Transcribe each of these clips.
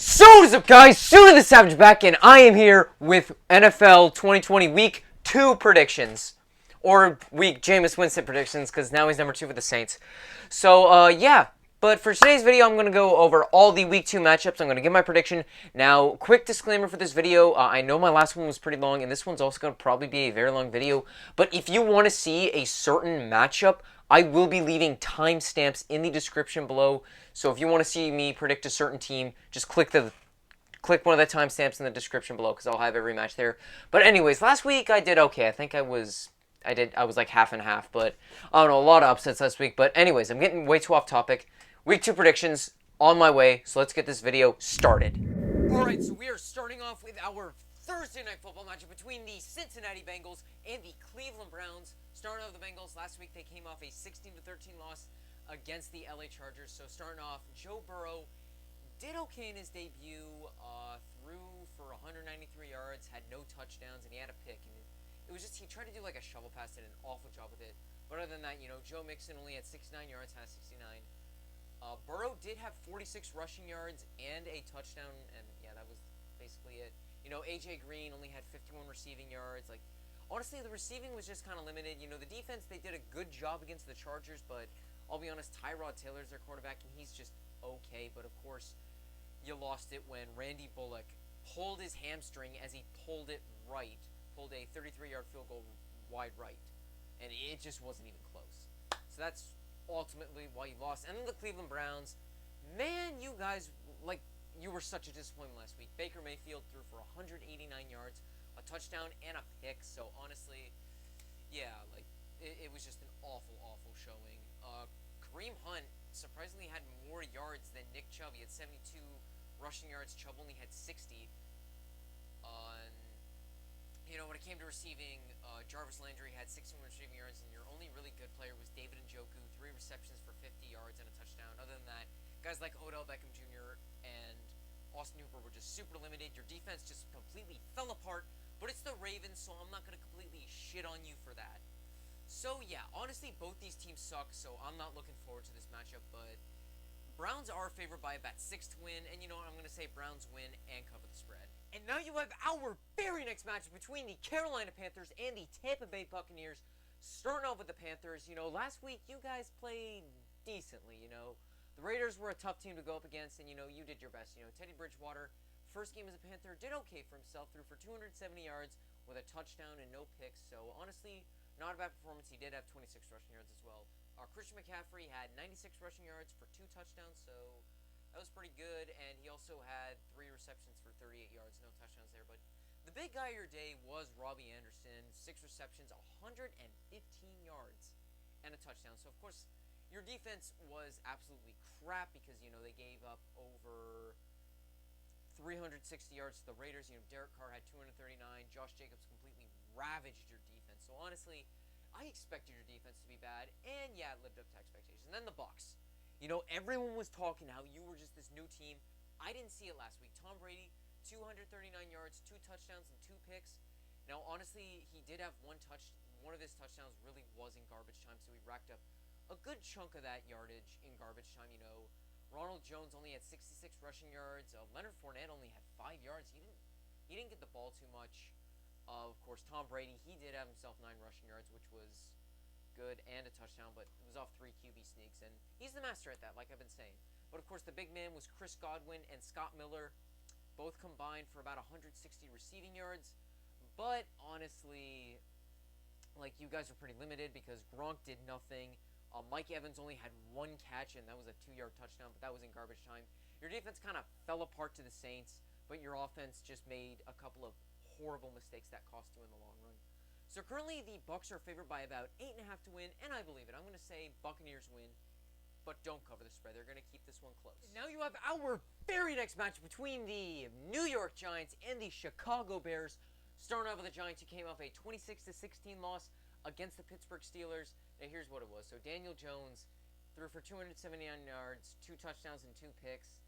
So what is up, guys? Sooner the Savage back, and I am here with NFL 2020 Week 2 predictions. Or Week Jameis Winston predictions, because now he's number 2 for the Saints. So, yeah. But for today's video, I'm going to go over all the Week 2 matchups. I'm going to give my prediction. Now, quick disclaimer for this video. I know my last one was pretty long, and this one's also going to probably be a very long video. But if you want to see a certain matchup, I will be leaving timestamps in the description below. So if you want to see me predict a certain team, just click one of the timestamps in the description below, because I'll have every match there. But anyways, last week I did okay. I think I was like half and half, but I don't know, a lot of upsets last week. But anyways, I'm getting way too off topic. Week 2 predictions on my way, so let's get this video started. Alright, so we are starting off with our Thursday Night Football matchup between the Cincinnati Bengals and the Cleveland Browns. Starting off with the Bengals, last week they came off a 16-13 loss against the LA Chargers. So starting off, Joe Burrow did okay in his debut, threw for 193 yards, had no touchdowns, and he had a pick. And it was just, he tried to do like a shovel pass, did an awful job with it. But other than that, Joe Mixon only had 69 yards, had 69. Burrow did have 46 rushing yards and a touchdown, and yeah, that was basically it. AJ Green only had 51 receiving yards. Like, honestly, the receiving was just kind of limited. The defense, they did a good job against the Chargers, but I'll be honest, Tyrod Taylor's their quarterback, and he's just okay. But of course, you lost it when Randy Bullock pulled his hamstring as he pulled a 33-yard field goal wide right, and it just wasn't even close. So that's ultimately why you lost. And then the Cleveland Browns, man, you guys, you were such a disappointment last week. Baker Mayfield threw for 189 yards, a touchdown, and a pick. So honestly, yeah, it was just an awful, awful showing. Kareem Hunt surprisingly had more yards than Nick Chubb. He had 72 rushing yards. Chubb only had 60. When it came to receiving, Jarvis Landry had 61 receiving yards, and your only really good player was David Njoku, 3 receptions for 50 yards and a touchdown. Other than that, guys like Odell Beckham Jr. and Austin Hooper were just super limited. Your defense just completely fell apart, but it's the Ravens, so I'm not going to completely shit on you for that. So, yeah, honestly, both these teams suck, so I'm not looking forward to this matchup, but Browns are favored by about 6 to win, and you know what, I'm going to say Browns win and cover the spread. And now you have our very next matchup between the Carolina Panthers and the Tampa Bay Buccaneers. Starting off with the Panthers, last week you guys played decently, The Raiders were a tough team to go up against, and, you did your best. Teddy Bridgewater, first game as a Panther, did okay for himself, threw for 270 yards with a touchdown and no picks. So, honestly, not a bad performance. He did have 26 rushing yards as well. Christian McCaffrey had 96 rushing yards for 2 touchdowns, so that was pretty good. And he also had 3 receptions for 38 yards, no touchdowns there. But the big guy of your day was Robbie Anderson, 6 receptions, 115 yards, and a touchdown. So, of course, your defense was absolutely crap because, they gave up over 360 yards to the Raiders. Derek Carr had 239. Josh Jacobs completely ravaged your defense. So, honestly, I expected your defense to be bad, and yeah, it lived up to expectations. And then the Bucs. Everyone was talking how you were just this new team. I didn't see it last week. Tom Brady, 239 yards, 2 touchdowns, and 2 picks. Now, honestly, he did have one of his touchdowns really was in garbage time, so he racked up a good chunk of that yardage in garbage time. Ronald Jones only had 66 rushing yards. Leonard Fournette only had 5 yards. He didn't get the ball too much. Of course, Tom Brady, he did have himself 9 rushing yards, which was good, and a touchdown, but it was off 3 QB sneaks, and he's the master at that, like I've been saying. But, of course, the big man was Chris Godwin and Scott Miller, both combined for about 160 receiving yards. But, honestly, you guys were pretty limited because Gronk did nothing. Mike Evans only had 1 catch, and that was a 2-yard touchdown, but that was in garbage time. Your defense kind of fell apart to the Saints, but your offense just made a couple of horrible mistakes that cost you in the long run. So currently the Bucs are favored by about 8.5 to win, and I believe it. I'm going to say Buccaneers win, but don't cover the spread. They're going to keep this one close. And now you have our very next match between the New York Giants and the Chicago Bears. Starting off with the Giants, who came off a 26-16 loss against the Pittsburgh Steelers. Now here's what it was. So Daniel Jones threw for 279 yards, 2 touchdowns, and 2 picks.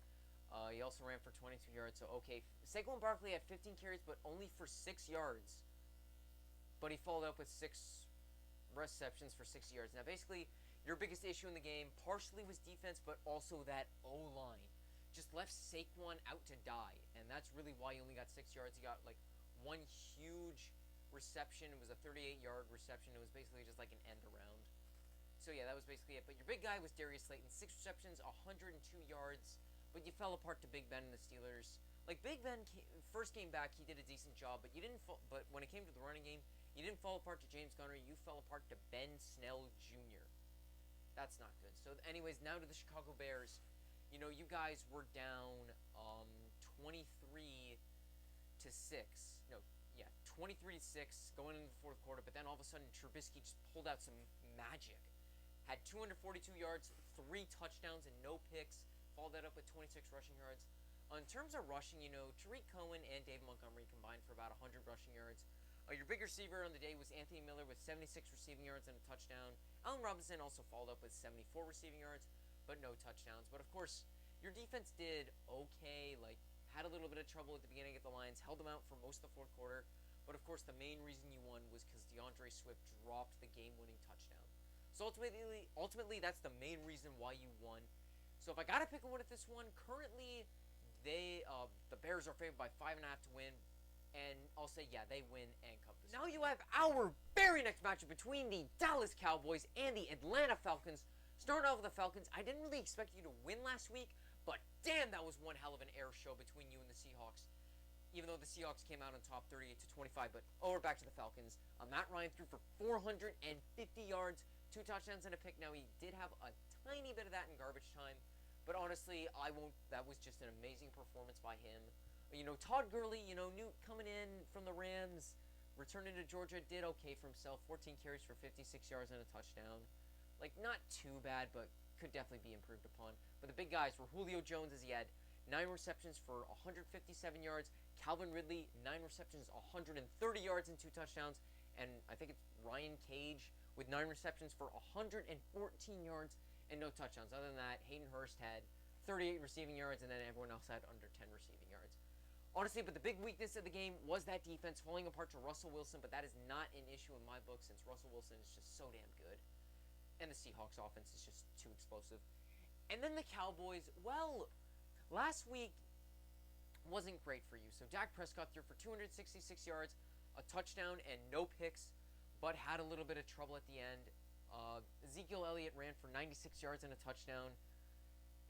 He also ran for 22 yards, so okay. Saquon Barkley had 15 carries, but only for 6 yards. But he followed up with 6 receptions for 60 yards. Now, basically, your biggest issue in the game partially was defense, but also that O-line. just left Saquon out to die, and that's really why he only got 6 yards. He got like one huge reception. It was a 38-yard reception. It was basically just like an end around. So yeah, that was basically it. But your big guy was Darius Slayton, 6 receptions, 102 yards. But you fell apart to Big Ben and the Steelers. Like Big Ben, first game back, he did a decent job, but you didn't. But when it came to the running game, you didn't fall apart to James Conner. You fell apart to Ben Snell Jr. That's not good. So, anyways, now to the Chicago Bears. You know, you guys were down 23 to 6. No, yeah, 23 to 6 going into the fourth quarter. But then all of a sudden, Trubisky just pulled out some magic. Had 242 yards, 3 touchdowns, and no picks. Followed that up with 26 rushing yards. In terms of rushing, you know, Tariq Cohen and David Montgomery combined for about 100 rushing yards. Your big receiver on the day was Anthony Miller with 76 receiving yards and a touchdown. Allen Robinson also followed up with 74 receiving yards, but no touchdowns. But of course, your defense did okay, like had a little bit of trouble at the beginning of the Lions, held them out for most of the fourth quarter. But of course, the main reason you won was because DeAndre Swift dropped the game-winning touchdown. So ultimately, that's the main reason why you won. So if I gotta pick a win at this one, currently the Bears are favored by 5.5 to win. And I'll say, yeah, they win and cover this. Now you have our very next matchup between the Dallas Cowboys and the Atlanta Falcons. Starting off with the Falcons, I didn't really expect you to win last week, but damn, that was one hell of an air show between you and the Seahawks. Even though the Seahawks came out on top 38 to 25, but we're back to the Falcons. Matt Ryan threw for 450 yards, 2 touchdowns and a pick. Now he did have a tiny bit of that in garbage time, but honestly, that was just an amazing performance by him. You know, Todd Gurley, you know, new coming in from the Rams, returning to Georgia, did okay for himself. 14 carries for 56 yards and a touchdown. Like, not too bad, but could definitely be improved upon. But the big guys were Julio Jones, as he had 9 receptions for 157 yards. Calvin Ridley, 9 receptions, 130 yards and 2 touchdowns. And I think it's Ryan Cage with 9 receptions for 114 yards and no touchdowns. Other than that, Hayden Hurst had 38 receiving yards, and then everyone else had under 10 receiving yards. Honestly, but the big weakness of the game was that defense falling apart to Russell Wilson, but that is not an issue in my book since Russell Wilson is just so damn good. And the Seahawks offense is just too explosive. And then the Cowboys, well, last week wasn't great for you. So Dak Prescott threw for 266 yards, a touchdown, and no picks, but had a little bit of trouble at the end. Ezekiel Elliott ran for 96 yards and a touchdown.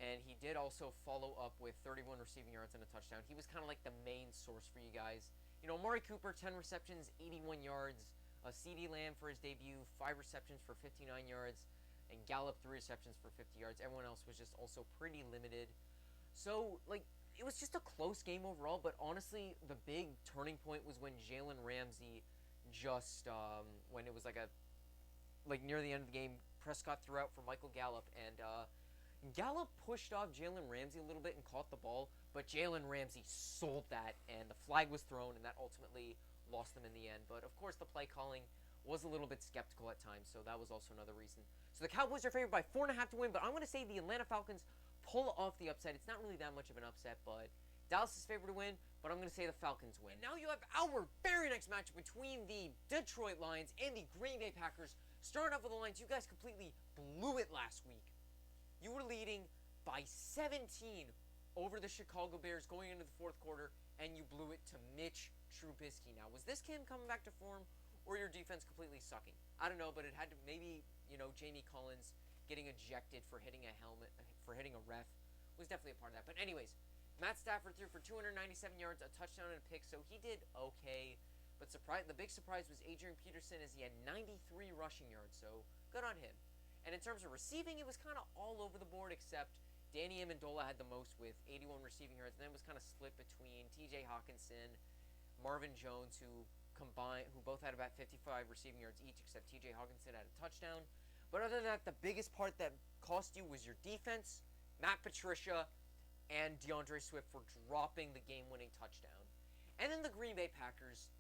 And he did also follow up with 31 receiving yards and a touchdown. He was kind of like the main source for you guys. You know, Amari Cooper, 10 receptions, 81 yards. CeeDee Lamb for his debut, 5 receptions for 59 yards. And Gallup, 3 receptions for 50 yards. Everyone else was just also pretty limited. So, like, it was just a close game overall. But honestly, the big turning point was when Jalen Ramsey just, when it was like near the end of the game, Prescott threw out for Michael Gallup. And, Gallup pushed off Jalen Ramsey a little bit and caught the ball, but Jalen Ramsey sold that, and the flag was thrown, and that ultimately lost them in the end. But, of course, the play calling was a little bit skeptical at times, so that was also another reason. So the Cowboys are favored by 4.5 to win, but I'm going to say the Atlanta Falcons pull off the upset. It's not really that much of an upset, but Dallas is favored to win, but I'm going to say the Falcons win. And now you have our very next matchup between the Detroit Lions and the Green Bay Packers. Starting off with the Lions, you guys completely blew it last week. You were leading by 17 over the Chicago Bears going into the fourth quarter, and you blew it to Mitch Trubisky. Now, was this game coming back to form, or your defense completely sucking? I don't know, but it had to maybe, you know, Jamie Collins getting ejected for hitting a helmet, for hitting a ref, was definitely a part of that. But anyways, Matt Stafford threw for 297 yards, a touchdown, and a pick, so he did okay. But the big surprise was Adrian Peterson, as he had 93 rushing yards, so good on him. And in terms of receiving, it was kind of all over the board, except Danny Amendola had the most with 81 receiving yards, and then it was kind of split between T.J. Hawkinson, Marvin Jones, who both had about 55 receiving yards each, except T.J. Hawkinson had a touchdown. But other than that, the biggest part that cost you was your defense, Matt Patricia, and DeAndre Swift for dropping the game-winning touchdown. And then the Green Bay Packers,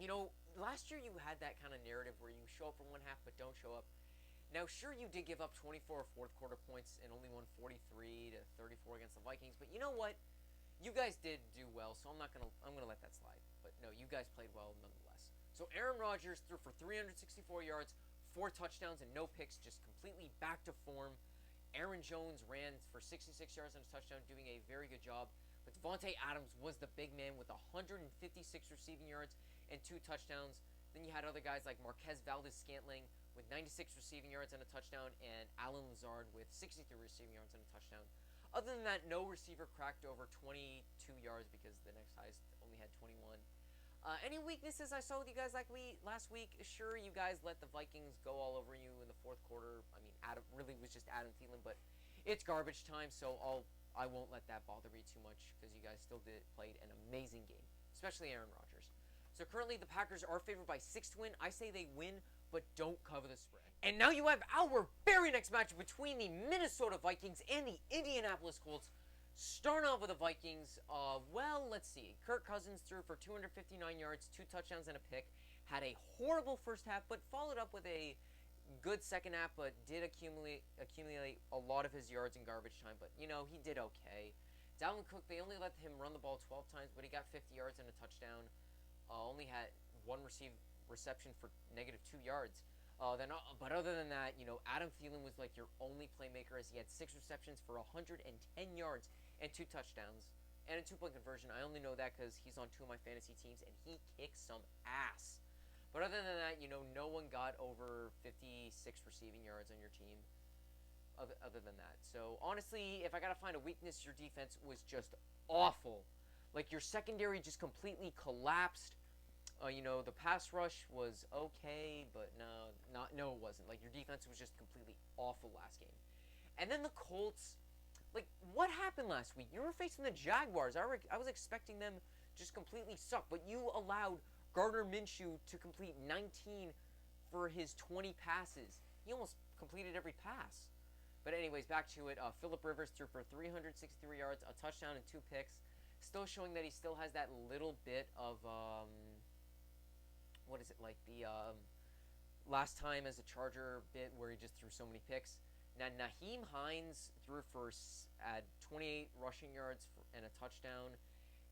you know, last year you had that kind of narrative where you show up for one half but don't show up. Now, sure, you did give up 24 fourth quarter points and only won 43 to 34 against the Vikings, but you know what? You guys did do well, so I'm gonna let that slide. But no, you guys played well nonetheless. So Aaron Rodgers threw for 364 yards, 4 touchdowns, and no picks, just completely back to form. Aaron Jones ran for 66 yards and a touchdown, doing a very good job. But Devontae Adams was the big man with 156 receiving yards and 2 touchdowns. Then you had other guys like Marquez Valdez-Scantling with 96 receiving yards and a touchdown, and Alan Lazard with 63 receiving yards and a touchdown. Other than that, no receiver cracked over 22 yards because the next highest only had 21. Any weaknesses I saw with you guys last week? Sure, you guys let the Vikings go all over you in the fourth quarter. I mean, Adam really was just Adam Thielen, but it's garbage time, so I won't let that bother me too much because you guys still played an amazing game, especially Aaron Rodgers. So currently the Packers are favored by 6 to win. I say they win, but don't cover the spread. And now you have our very next match between the Minnesota Vikings and the Indianapolis Colts. Starting off with the Vikings, let's see. Kirk Cousins threw for 259 yards, 2 touchdowns, and a pick. Had a horrible first half, but followed up with a good second half, but did accumulate a lot of his yards in garbage time. But, he did okay. Dalvin Cook, they only let him run the ball 12 times, but he got 50 yards and a touchdown. Only had 1 reception for -2 yards. But other than that, Adam Thielen was like your only playmaker as he had 6 receptions for 110 yards and 2 touchdowns and a 2-point conversion. I only know that because he's on 2 of my fantasy teams and he kicks some ass. But other than that, no one got over 56 receiving yards on your team other than that. So honestly, if I got to find a weakness, your defense was just awful. Like your secondary just completely collapsed. The pass rush was okay, but no, it wasn't. Like, your defense was just completely awful last game. And then the Colts, what happened last week? You were facing the Jaguars. I was expecting them just completely suck, but you allowed Gardner Minshew to complete 19 for his 20 passes. He almost completed every pass. But anyways, back to it. Phillip Rivers threw for 363 yards, a touchdown, and 2 picks. Still showing that he still has that little bit of... the last time as a Charger bit where he just threw so many picks. Now, Nyheim Hines threw for 28 rushing yards and a touchdown,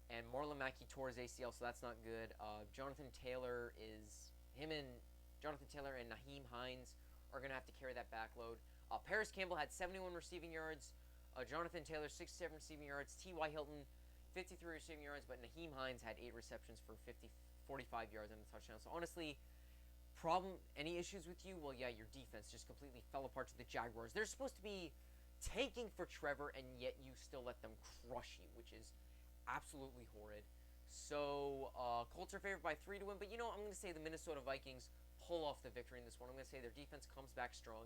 and Marlon Mackey tore his ACL, so that's not good. Jonathan Taylor and Nyheim Hines are going to have to carry that backload. Paris Campbell had 71 receiving yards. Jonathan Taylor, 67 receiving yards. T.Y. Hilton, 53 receiving yards, but Nyheim Hines had 8 receptions for 45 yards and a touchdown. So honestly, any issues with you? Well, yeah, your defense just completely fell apart to the Jaguars. They're supposed to be tanking for Trevor, and yet you still let them crush you, which is absolutely horrid. So, Colts are favored by 3 to win, but I'm going to say the Minnesota Vikings pull off the victory in this one. I'm going to say their defense comes back strong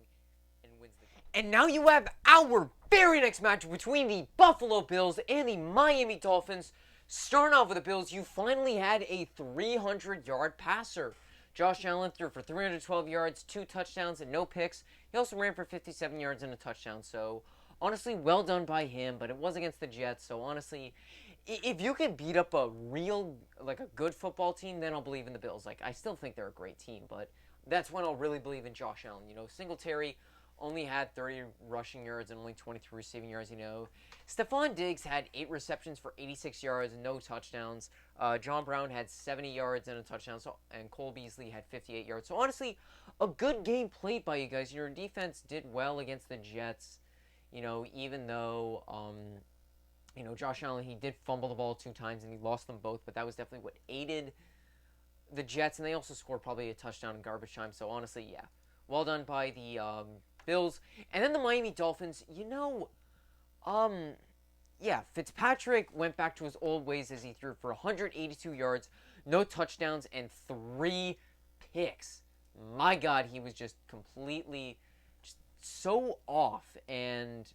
and wins the game. And now you have our very next match between the Buffalo Bills and the Miami Dolphins. Starting off with the Bills, you finally had a 300-yard passer. Josh Allen threw for 312 yards, 2 touchdowns, and no picks. He also ran for 57 yards and a touchdown. So, honestly, well done by him, but it was against the Jets. So, honestly, if you can beat up a good football team, then I'll believe in the Bills. I still think they're a great team, but that's when I'll really believe in Josh Allen. Singletary only had 30 rushing yards and only 23 receiving yards, Stephon Diggs had 8 receptions for 86 yards and no touchdowns. John Brown had 70 yards and a touchdown, and Cole Beasley had 58 yards. So, honestly, a good game played by you guys. Your defense did well against the Jets, even though, Josh Allen, he did fumble the ball 2 times and he lost them both, but that was definitely what aided the Jets, and they also scored probably a touchdown in garbage time. So, honestly, yeah, well done by the Bills. And then the Miami Dolphins, Fitzpatrick went back to his old ways as he threw for 182 yards, no touchdowns, and 3 picks. My God, he was just completely so off. And,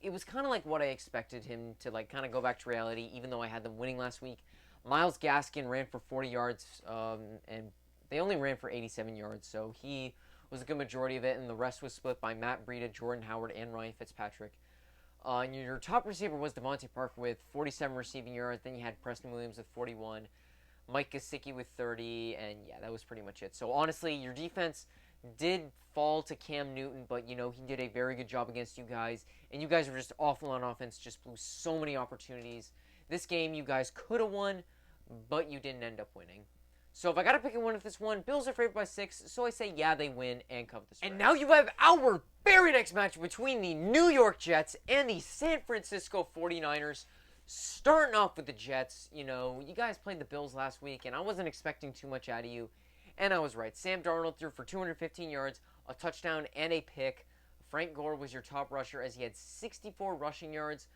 it was kind of like what I expected him to, kind of go back to reality, even though I had them winning last week. Myles Gaskin ran for 40 yards, and they only ran for 87 yards, so he was a good majority of it, and the rest was split by Matt Breida, Jordan Howard, and Ryan Fitzpatrick. And your top receiver was Devontae Parker with 47 receiving yards. Then you had Preston Williams with 41, Mike Gesicki with 30, and yeah, that was pretty much it. So honestly, your defense did fall to Cam Newton, but he did a very good job against you guys, and you guys were just awful on offense, just blew so many opportunities. This game you guys could have won, but you didn't end up winning. So if I got to pick a win with this one, Bills are favored by 6, so I say yeah, they win and cover the spread. And now you have our very next match between the New York Jets and the San Francisco 49ers. Starting off with the Jets, you guys played the Bills last week, and I wasn't expecting too much out of you. And I was right. Sam Darnold threw for 215 yards, a touchdown, and a pick. Frank Gore was your top rusher as he had 64 rushing yards.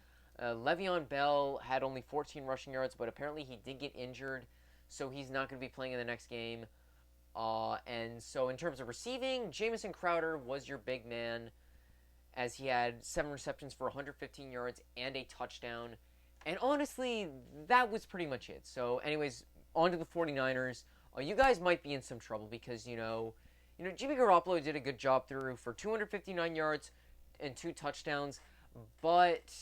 Le'Veon Bell had only 14 rushing yards, but apparently he did get injured, so he's not going to be playing in the next game. And so in terms of receiving, Jamison Crowder was your big man as he had 7 receptions for 115 yards and a touchdown. And honestly, that was pretty much it. So anyways, on to the 49ers. You guys might be in some trouble because, Jimmy Garoppolo did a good job through for 259 yards and 2 touchdowns. But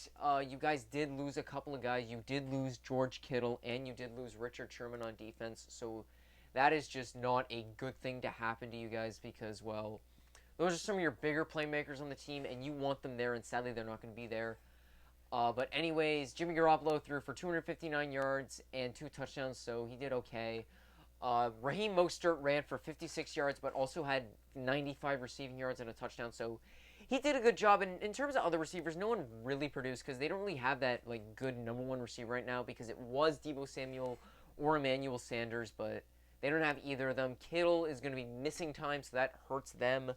you guys did lose a couple of guys. You did lose George Kittle and you did lose Richard Sherman on defense. So that is just not a good thing to happen to you guys because, well, those are some of your bigger playmakers on the team and you want them there, and sadly they're not going to be there. But anyways, Jimmy Garoppolo threw for 259 yards and 2 touchdowns, so he did okay. Raheem Mostert ran for 56 yards, but also had 95 receiving yards and a touchdown, so he did a good job. And in terms of other receivers, no one really produced because they don't really have that good number one receiver right now because it was Deebo Samuel or Emmanuel Sanders, but they don't have either of them. Kittle is going to be missing time, so that hurts them.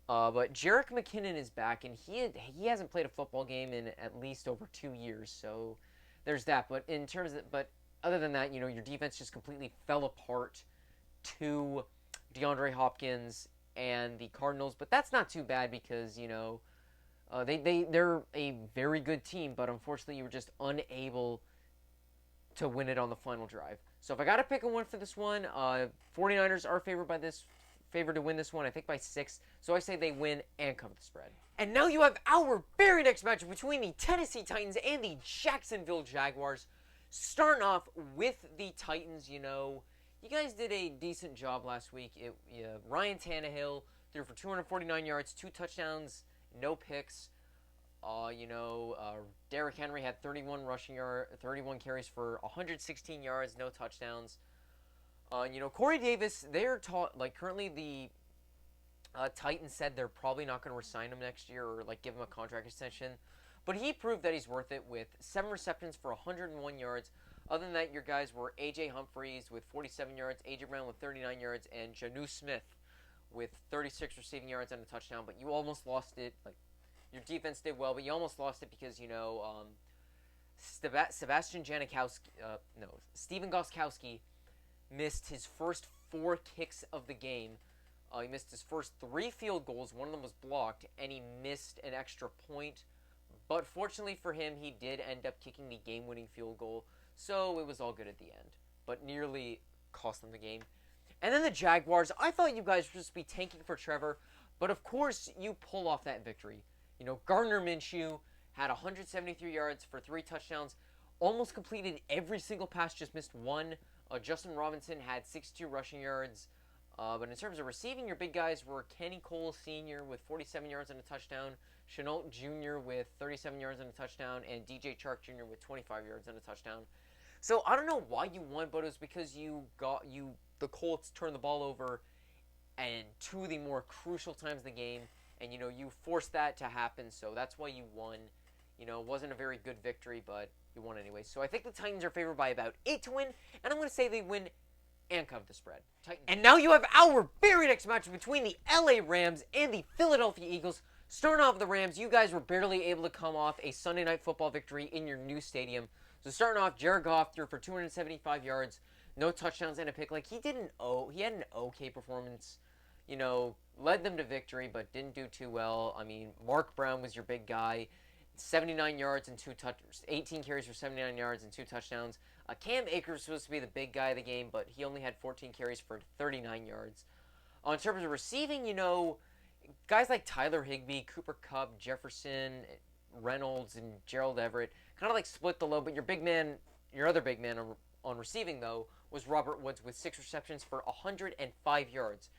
But Jerick McKinnon is back, and he hasn't played a football game in at least over 2 years, so there's that. But other than that, your defense just completely fell apart to DeAndre Hopkins and the Cardinals. But that's not too bad because they're a very good team, but unfortunately you were just unable to win it on the final drive. So if I got to pick a win for this one, 49ers are favored to win this one, I think by 6. So I say they win and cover the spread. And now you have our very next match between the Tennessee Titans and the Jacksonville Jaguars. Starting off with the Titans, you guys did a decent job last week. Ryan Tannehill threw for 249 yards, 2 touchdowns, no picks. Derrick Henry had 31 carries for 116 yards, no touchdowns. Corey Davis, they're currently the Titans said they're probably not going to re-sign him next year or give him a contract extension. But he proved that he's worth it with 7 receptions for 101 yards. Other than that, your guys were A.J. Humphries with 47 yards, A.J. Brown with 39 yards, and Jonnu Smith with 36 receiving yards and a touchdown. But you almost lost it. Your defense did well, but you almost lost it because, Steven Gostkowski missed his first 4 kicks of the game. He missed his first 3 field goals. One of them was blocked, and he missed an extra point. But fortunately for him, he did end up kicking the game-winning field goal, so it was all good at the end. But nearly cost them the game. And then the Jaguars, I thought you guys would just be tanking for Trevor, but of course you pull off that victory. Gardner Minshew had 173 yards for 3 touchdowns, almost completed every single pass, just missed 1. Justin Robinson had 62 rushing yards. But in terms of receiving, your big guys were Kenny Cole Sr. with 47 yards and a touchdown, Chenault Jr. with 37 yards and a touchdown, and DJ Chark Jr. with 25 yards and a touchdown. So I don't know why you won, but it was because the Colts turned the ball over and 2 of the more crucial times of the game, and you forced that to happen, so that's why you won. It wasn't a very good victory, but you won anyway. So I think the Titans are favored by about 8 to win, and I'm going to say they win and cover the spread. Titans. And now you have our very next match between the LA Rams and the Philadelphia Eagles. Starting off with the Rams, you guys were barely able to come off a Sunday Night Football victory in your new stadium. So starting off, Jared Goff threw for 275 yards, no touchdowns and a pick. He had an okay performance. Led them to victory, but didn't do too well. Mark Brown was your big guy. 79 yards and 18 carries for 79 yards and 2 touchdowns. Cam Akers was supposed to be the big guy of the game, but he only had 14 carries for 39 yards. In terms of receiving, guys like Tyler Higbee, Cooper Kupp, Jefferson, Reynolds, and Gerald Everett kind of split the load, but your other big man on receiving, though, was Robert Woods with 6 receptions for 105 yards.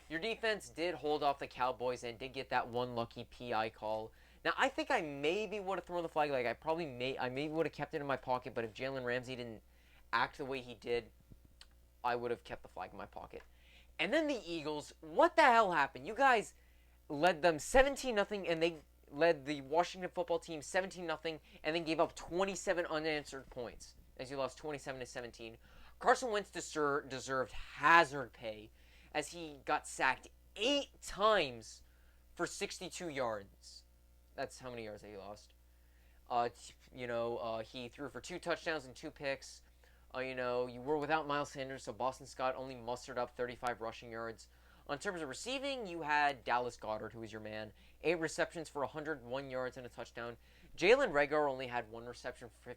Your defense did hold off the Cowboys and did get that one lucky PI call. Now, I think I maybe would have thrown the flag. I maybe would have kept it in my pocket, but if Jalen Ramsey didn't act the way he did, I would have kept the flag in my pocket. And then the Eagles, what the hell happened? You guys led them 17-0, and they led the Washington football team 17-0, and then gave up 27 unanswered points as you lost 27-17. Carson Wentz deserved hazard pay as he got sacked 8 times for 62 yards. That's how many yards that he lost. He threw for 2 touchdowns and 2 picks. You were without Miles Sanders, so Boston Scott only mustered up 35 rushing yards. In terms of receiving, you had Dallas Goedert, who was your man. 8 receptions for 101 yards and a touchdown. Jalen Reagor only had 1 reception for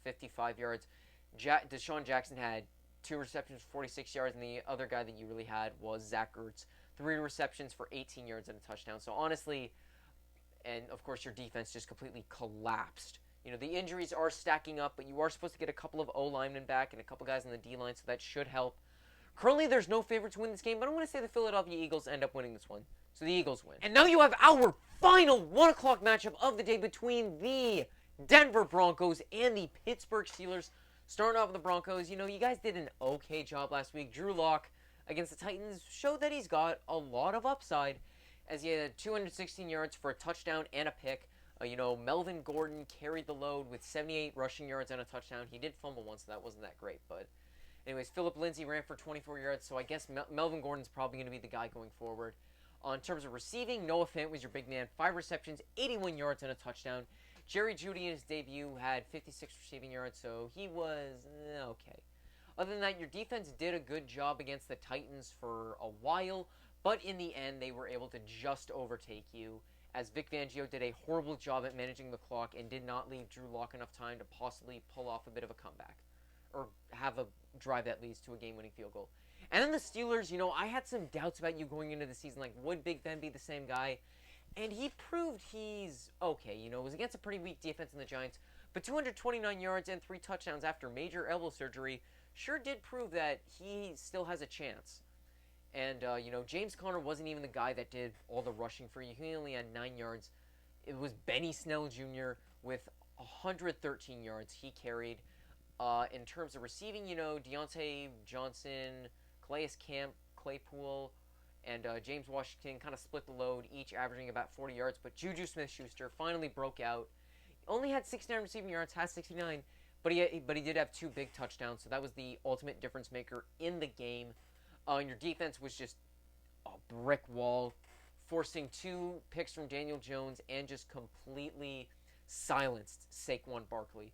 55 yards. Deshaun Jackson had 2 receptions for 46 yards, and the other guy that you really had was Zach Ertz. 3 receptions for 18 yards and a touchdown. So honestly, and of course your defense just completely collapsed. The injuries are stacking up, but you are supposed to get a couple of O-linemen back and a couple guys on the D-line, so that should help. Currently, there's no favorite to win this game, but I'm going to say the Philadelphia Eagles end up winning this one. So the Eagles win. And now you have our final 1 o'clock matchup of the day between the Denver Broncos and the Pittsburgh Steelers. Starting off with the Broncos, you guys did an okay job last week. Drew Lock against the Titans showed that he's got a lot of upside as he had 216 yards for a touchdown and a pick. Melvin Gordon carried the load with 78 rushing yards and a touchdown. He did fumble once, so that wasn't that great, but anyways, Phillip Lindsay ran for 24 yards, so I guess Melvin Gordon's probably going to be the guy going forward. In terms of receiving, Noah Fant was your big man. 5 receptions, 81 yards, and a touchdown. Jerry Jeudy in his debut had 56 receiving yards, so he was okay. Other than that, your defense did a good job against the Titans for a while, but in the end, they were able to just overtake you, as Vic Fangio did a horrible job at managing the clock and did not leave Drew Lock enough time to possibly pull off a bit of a comeback or have a drive that leads to a game-winning field goal. And then the Steelers, I had some doubts about you going into the season, like, would Big Ben be the same guy? And he proved he's okay. It was against a pretty weak defense in the Giants, but 229 yards and 3 touchdowns after major elbow surgery sure did prove that he still has a chance. And, James Conner wasn't even the guy that did all the rushing for you. He only had 9 yards. It was Benny Snell Jr. with 113 yards he carried. In terms of receiving, Deontay Johnson, Calais Claypool, and James Washington kind of split the load, each averaging about 40 yards. But Juju Smith-Schuster finally broke out. Only had 69 receiving yards, has 69, but he did have 2 big touchdowns, so that was the ultimate difference maker in the game. And your defense was just a brick wall, forcing 2 picks from Daniel Jones and just completely silenced Saquon Barkley.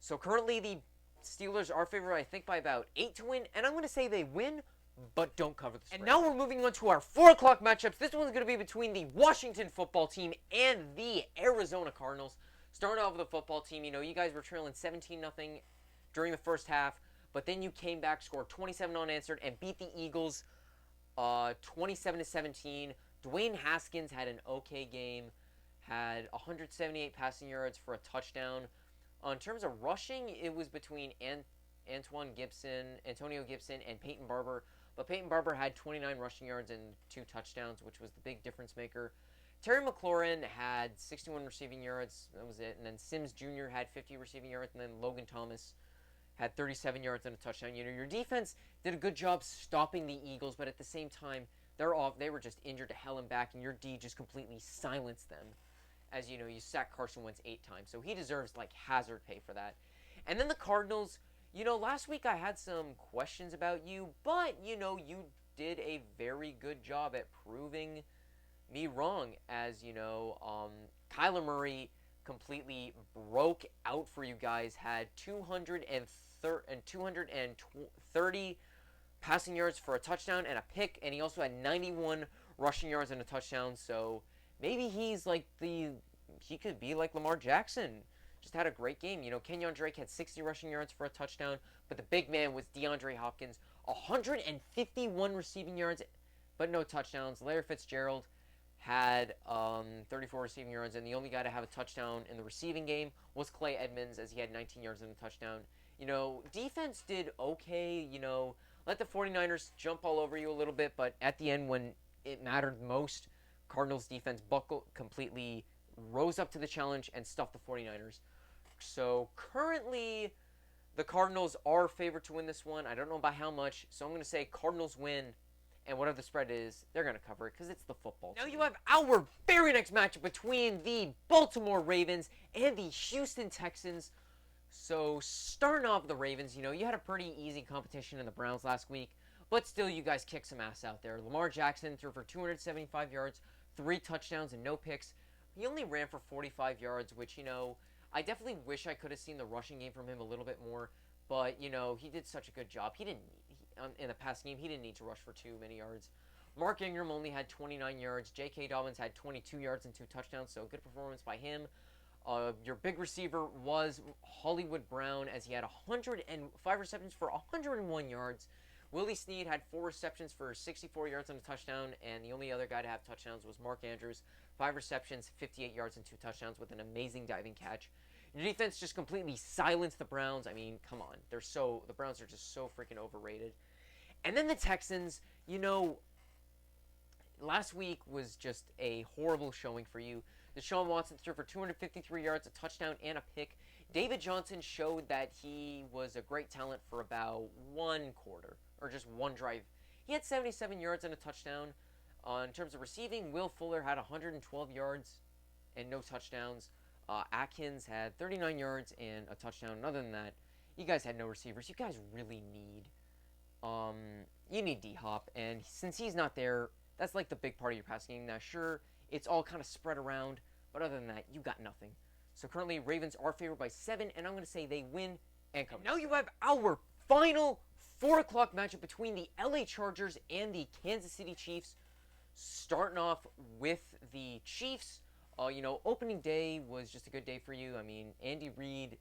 So currently the Steelers are favored, I think, by about 8 to win, and I'm going to say they win, but don't cover the spread. And now we're moving on to our 4 o'clock matchups. This one's going to be between the Washington football team and the Arizona Cardinals. Starting off with the football team, you guys were trailing 17-0 during the first half, but then you came back, scored 27 unanswered, and beat the Eagles 27-17. Dwayne Haskins had an okay game, had 178 passing yards for a touchdown. In terms of rushing, it was between Antonio Gibson, and Peyton Barber. But Peyton Barber had 29 rushing yards and 2 touchdowns, which was the big difference maker. Terry McLaurin had 61 receiving yards. That was it. And then Sims Jr. had 50 receiving yards. And then Logan Thomas had 37 yards and a touchdown. Your defense did a good job stopping the Eagles, but at the same time, they were just injured to hell and back, and your D just completely silenced them. As you sacked Carson Wentz 8 times. So he deserves, hazard pay for that. And then the Cardinals, last week I had some questions about you, but, you did a very good job at proving me wrong. As, Kyler Murray completely broke out for you guys, had 230 passing yards for a touchdown and a pick, and he also had 91 rushing yards and a touchdown. So maybe he could be like Lamar Jackson. Just had a great game. Kenyon Drake had 60 rushing yards for a touchdown, but the big man was DeAndre Hopkins, 151 receiving yards, but no touchdowns. Larry Fitzgerald had 34 receiving yards, and the only guy to have a touchdown in the receiving game was Clay Edmonds, as he had 19 yards and a touchdown. Defense did okay. Let the 49ers jump all over you a little bit, but at the end, when it mattered most, Cardinals defense completely rose up to the challenge and stuffed the 49ers. So currently, the Cardinals are favored to win this one. I don't know by how much, so I'm going to say Cardinals win, And whatever the spread is, they're going to cover it because it's the football team. Now you have our very next matchup between the Baltimore Ravens and the Houston Texans. So starting off with the Ravens, you had a pretty easy competition in the Browns last week. But still, you guys kicked some ass out there. Lamar Jackson threw for 275 yards, 3 touchdowns, and no picks. He only ran for 45 yards, which, I definitely wish I could have seen the rushing game from him a little bit more. But, he did such a good job. In the past game, he didn't need to rush for too many yards. Mark Ingram only had 29 yards. J.K. Dobbins had 22 yards and 2 touchdowns, so good performance by him. Your big receiver was Hollywood Brown, as he had 105 receptions for 101 yards. Willie Snead had 4 receptions for 64 yards and a touchdown, and the only other guy to have touchdowns was Mark Andrews. 5 receptions, 58 yards, and 2 touchdowns with an amazing diving catch. Your defense just completely silenced the Browns. I mean, come on. The Browns are just so freaking overrated. And then the Texans, last week was just a horrible showing for you. Deshaun Watson threw for 253 yards, a touchdown, and a pick. David Johnson showed that he was a great talent for about 1 quarter, or just 1 drive. He had 77 yards and a touchdown. In terms of receiving, Will Fuller had 112 yards and no touchdowns. Atkins had 39 yards and a touchdown. And other than that, you guys had no receivers. You guys really need, you need D-Hop. And since he's not there, that's like the big part of your passing game. Now, sure, it's all kind of spread around, but other than that, you got nothing. So currently, Ravens are favored by 7, and I'm going to say they win and cover. Now you have our final 4 o'clock matchup between the LA Chargers and the Kansas City Chiefs. Starting off with the Chiefs, opening day was just a good day for you. I mean, Andy Reid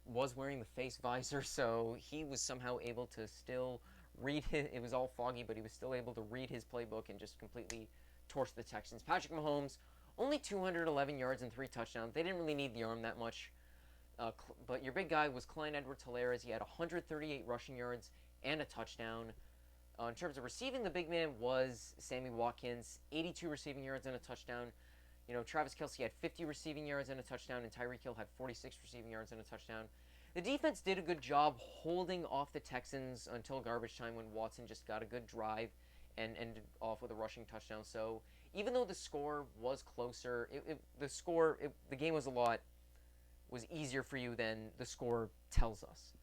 was wearing the face visor, so he was somehow able to still read it was all foggy, but he was still able to read his playbook and just completely torch the Texans. Patrick Mahomes, only 211 yards and 3 touchdowns. They didn't really need the arm that much. But your big guy was Clyde Edwards-Helaire, as he had 138 rushing yards and a touchdown. In terms of receiving, the big man was Sammy Watkins, 82 receiving yards and a touchdown. Travis Kelce had 50 receiving yards and a touchdown, and Tyreek Hill had 46 receiving yards and a touchdown. The defense did a good job holding off the Texans until garbage time, when Watson just got a good drive and ended off with a rushing touchdown. So even though the score was closer, the game was easier for you than the score tells us.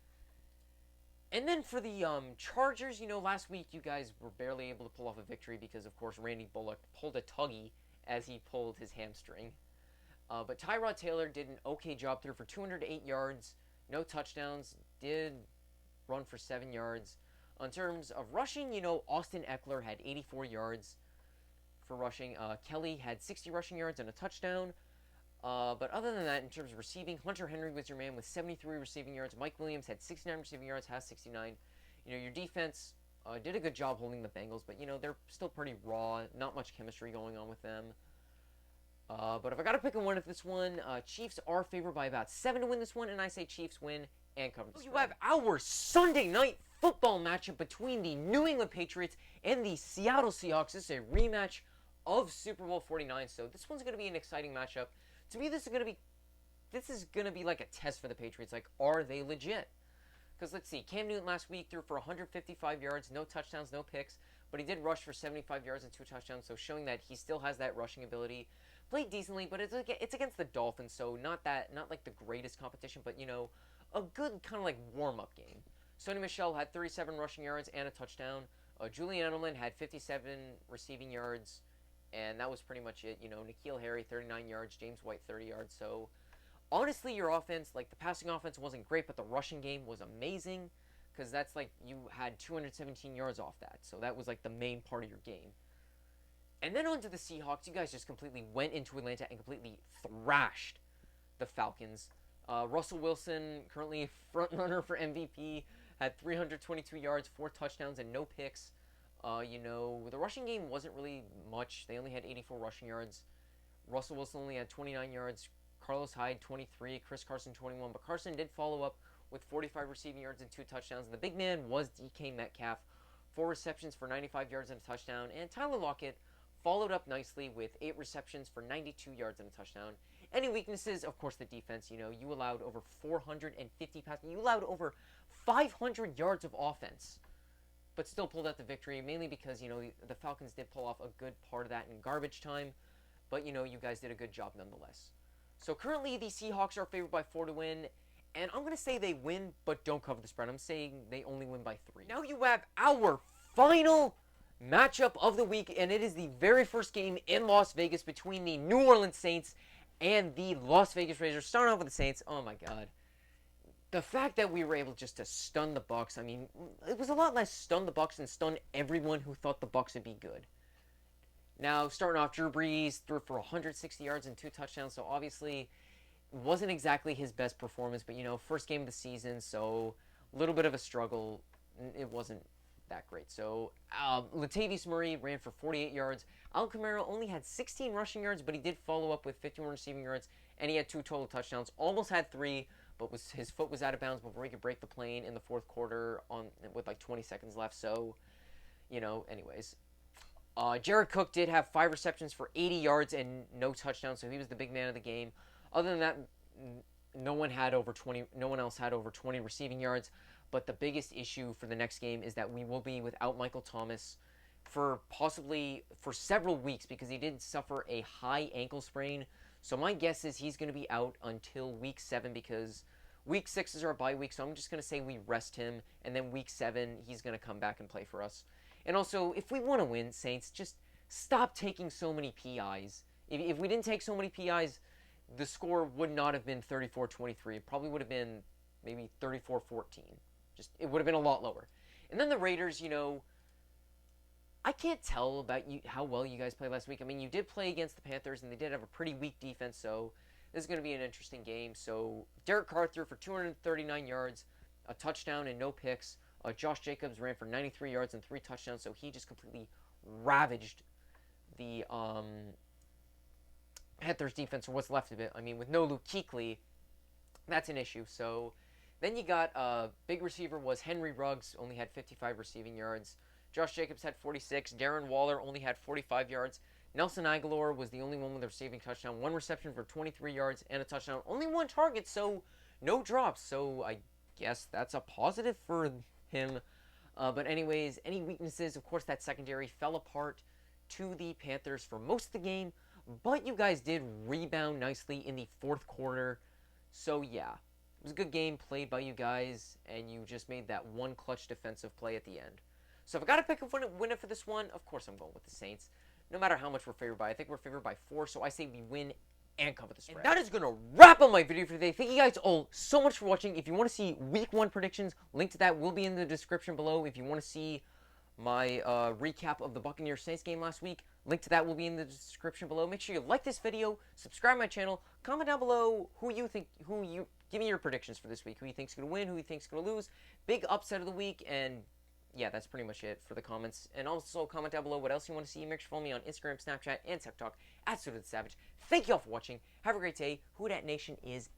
And then for the Chargers, last week you guys were barely able to pull off a victory because, of course, Randy Bullock pulled a tuggy as he pulled his hamstring. But Tyrod Taylor did an okay job, threw for 208 yards, no touchdowns, did run for 7 yards. In terms of rushing, Austin Eckler had 84 yards for rushing. Kelly had 60 rushing yards and a touchdown. But other than that, in terms of receiving, Hunter Henry was your man with 73 receiving yards. Mike Williams had 69 receiving yards, has 69. Your defense did a good job holding the Bengals, but, they're still pretty raw. Not much chemistry going on with them. But if I got to pick a winner for this one, Chiefs are favored by about 7 to win this one, and I say Chiefs win and cover the spread. You have our Sunday night football matchup between the New England Patriots and the Seattle Seahawks. This is a rematch of Super Bowl 49, so this one's going to be an exciting matchup. To me, this is going to be like a test for the Patriots. Like, are they legit? Because let's see, Cam Newton last week threw for 155 yards, no touchdowns, no picks, but he did rush for 75 yards and 2 touchdowns, so showing that he still has that rushing ability. Played decently, but it's against the Dolphins, so not like the greatest competition, but a good kind of like warm-up game. Sony Michel had 37 rushing yards and a touchdown. Julian Edelman had 57 receiving yards, and that was pretty much it. N'Keal Harry 39 yards, James White 30 yards. So honestly, your offense, like the passing offense wasn't great, but the rushing game was amazing, because that's like you had 217 yards off that. So that was like the main part of your game. And then on to the Seahawks. You guys just completely went into Atlanta and completely thrashed the Falcons. Russell Wilson, currently a front runner for MVP, had 322 yards, 4 touchdowns, and no picks. The rushing game wasn't really much. They only had 84 rushing yards. Russell Wilson only had 29 yards. Carlos Hyde, 23. Chris Carson, 21. But Carson did follow up with 45 receiving yards and 2 touchdowns. And the big man was DK Metcalf. 4 receptions for 95 yards and a touchdown. And Tyler Lockett followed up nicely with 8 receptions for 92 yards and a touchdown. Any weaknesses? Of course, the defense. You allowed over 450 passes. You allowed over 500 yards of offense. but still pulled out the victory, mainly because, the Falcons did pull off a good part of that in garbage time, but, you guys did a good job nonetheless. So currently, the Seahawks are favored by 4 to win, and I'm going to say they win, but don't cover the spread. I'm saying they only win by 3. Now you have our final matchup of the week, and it is the very first game in Las Vegas between the New Orleans Saints and the Las Vegas Raiders. Starting off with the Saints, oh my god. The fact that we were able just to stun the Bucs, I mean, it was a lot less stun the Bucs and stun everyone who thought the Bucs would be good. Now, starting off, Drew Brees threw for 160 yards and 2 touchdowns, so obviously it wasn't exactly his best performance, but, first game of the season, so a little bit of a struggle. It wasn't that great. So, Latavius Murray ran for 48 yards. Alvin Kamara only had 16 rushing yards, but he did follow up with 51 receiving yards, and he had 2 total touchdowns. Almost had 3, but his foot was out of bounds before he could break the plane in the fourth quarter with like 20 seconds left. So, anyways. Jared Cook did have 5 receptions for 80 yards and no touchdowns, so he was the big man of the game. Other than that, no one else had over 20 receiving yards. But the biggest issue for the next game is that we will be without Michael Thomas for several weeks, because he did suffer a high ankle sprain. So my guess is he's going to be out until week 7, because week 6 is our bye week. So I'm just going to say we rest him, and then week 7 he's going to come back and play for us. And also, if we want to win, Saints, just stop taking so many PIs. If we didn't take so many PIs, the score would not have been 34-23. It probably would have been maybe 34-14. It would have been a lot lower. And then the Raiders, I can't tell about how well you guys played last week. I mean, you did play against the Panthers, and they did have a pretty weak defense, so this is going to be an interesting game. So Derek Carr threw for 239 yards, a touchdown, and no picks. Josh Jacobs ran for 93 yards and 3 touchdowns, so he just completely ravaged the Panthers defense, or what's left of it. I mean, with no Luke Kuechly, that's an issue. So then you got big receiver was Henry Ruggs, only had 55 receiving yards. Josh Jacobs had 46. Darren Waller only had 45 yards. Nelson Aguilar was the only one with a receiving touchdown. 1 reception for 23 yards and a touchdown. Only 1 target, so no drops. So I guess that's a positive for him. But anyways, any weaknesses? Of course, that secondary fell apart to the Panthers for most of the game. But you guys did rebound nicely in the fourth quarter. So yeah, it was a good game played by you guys, and you just made that one clutch defensive play at the end. So if I got to pick a winner for this one, of course I'm going with the Saints. No matter how much we're favored by. I think we're favored by 4, so I say we win and cover the spread. And that is going to wrap up my video for today. Thank you guys all so much for watching. If you want to see Week 1 predictions, link to that will be in the description below. If you want to see my recap of the Buccaneers Saints game last week, link to that will be in the description below. Make sure you like this video, subscribe to my channel, comment down below give me your predictions for this week. Who you think's going to win, who you think's going to lose, big upset of the week, and yeah, that's pretty much it for the comments. And also comment down below what else you want to see. Make sure to follow me on Instagram, Snapchat, and TikTok @SudaTheSavage. Thank you all for watching. Have a great day. Who Dat Nation is